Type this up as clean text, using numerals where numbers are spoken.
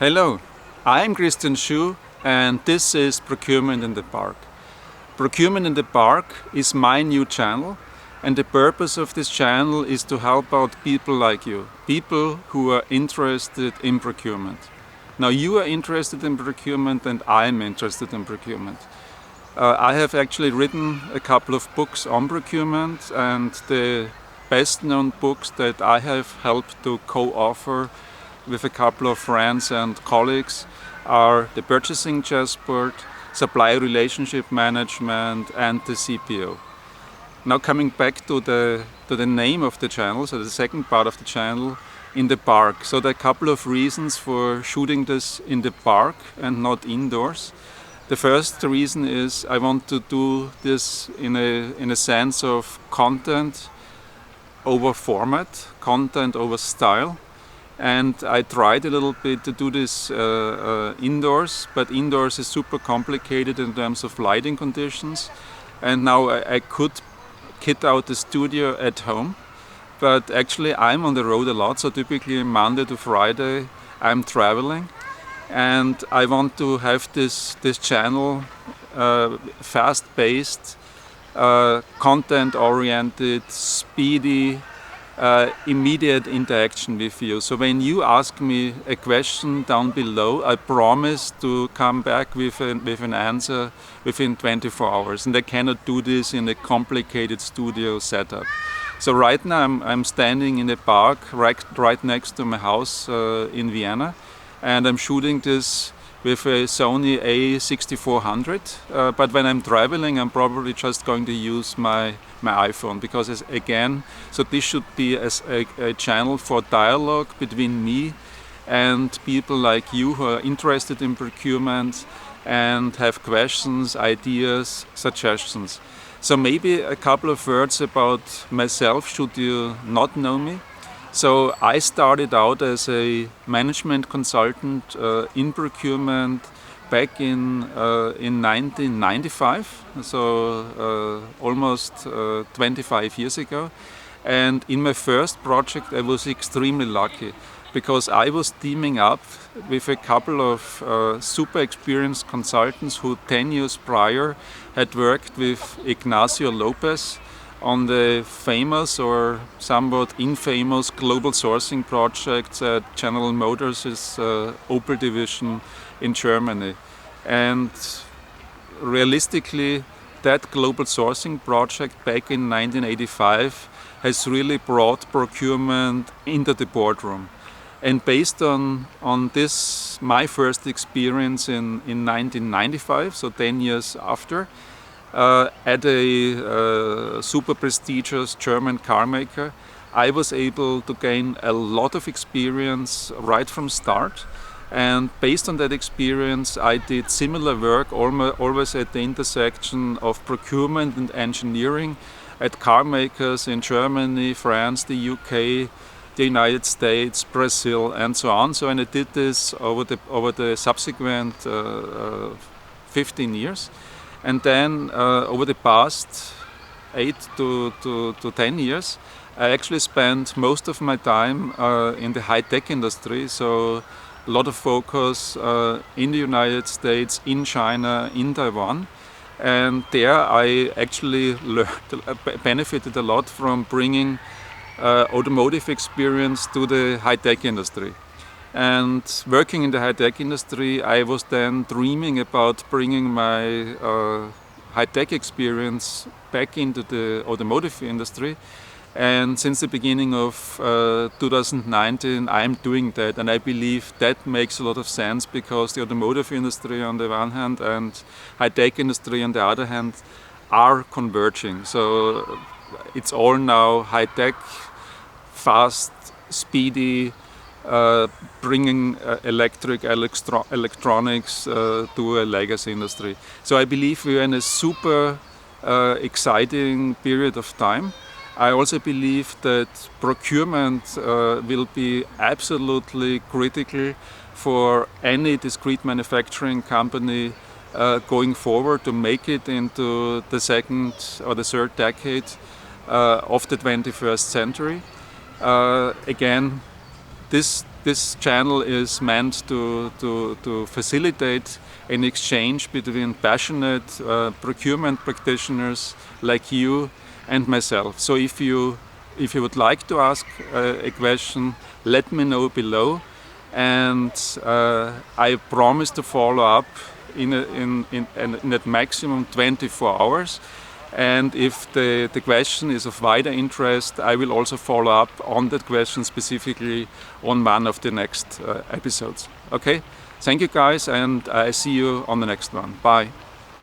Hello, I'm Christian Schuh and this is Procurement in the Park. Procurement in the Park is my new channel, and the purpose of this channel is to help out people like you, people who are interested in procurement. Now you are interested in procurement and I'm interested in procurement. I have actually written a couple of books on procurement, and the best known books that I have helped to co-author with a couple of friends and colleagues are The Purchasing Chessboard, Supplier Relationship Management and the CPO. Now coming back to the name of the channel, so the second part of the channel, in the park. So there are a couple of reasons for shooting this in the park and not indoors. The first reason is I want to do this in a sense of content over format, content over style. And I tried a little bit to do this indoors, but indoors is super complicated in terms of lighting conditions. And now I could kit out the studio at home, but actually I'm on the road a lot, so typically Monday to Friday I'm traveling. And I want to have this channel fast-paced, content-oriented, speedy, immediate interaction with you. So when you ask me a question down below, I promise to come back with an answer within 24 hours. And I cannot do this in a complicated studio setup. So right now I'm standing in a park right next to my house in Vienna, and I'm shooting this with a Sony A6400, but when I'm traveling I'm probably just going to use my iPhone, because again, so this should be a channel for dialogue between me and people like you who are interested in procurement and have questions, ideas, suggestions. So maybe a couple of words about myself should you not know me. So I started out as a management consultant in procurement back in 1995, so almost 25 years ago. And in my first project I was extremely lucky, because I was teaming up with a couple of super experienced consultants who 10 years prior had worked with Ignacio Lopez on the famous or somewhat infamous global sourcing projects at General Motors' Opel division in Germany. And realistically, that global sourcing project back in 1985 has really brought procurement into the boardroom. And based on this, my first experience in 1995, so 10 years after, at a super prestigious German car maker, I was able to gain a lot of experience right from start. And based on that experience, I did similar work always at the intersection of procurement and engineering at car makers in Germany, France, the UK, the United States, Brazil, and so on. So, and I did this over the subsequent 15 years. And then over the past 8 to 10 years, I actually spent most of my time in the high-tech industry. So a lot of focus in the United States, in China, in Taiwan. And there I actually benefited a lot from bringing automotive experience to the high-tech industry. And working in the high-tech industry, I was then dreaming about bringing my high-tech experience back into the automotive industry. And since the beginning of 2019, I'm doing that. And I believe that makes a lot of sense, because the automotive industry on the one hand and high-tech industry on the other hand are converging. So it's all now high-tech, fast, speedy, bringing electronics to a legacy industry. So I believe we are in a super exciting period of time. I also believe that procurement will be absolutely critical for any discrete manufacturing company going forward to make it into the second or the third decade of the 21st century. Again, this This channel is meant to facilitate an exchange between passionate procurement practitioners like you and myself. So if you would like to ask a question, let me know below, and I promise to follow up in at maximum 24 hours. And if the question is of wider interest, I will also follow up on that question specifically on one of the next episodes. Okay, thank you guys, and I see you on the next one. Bye.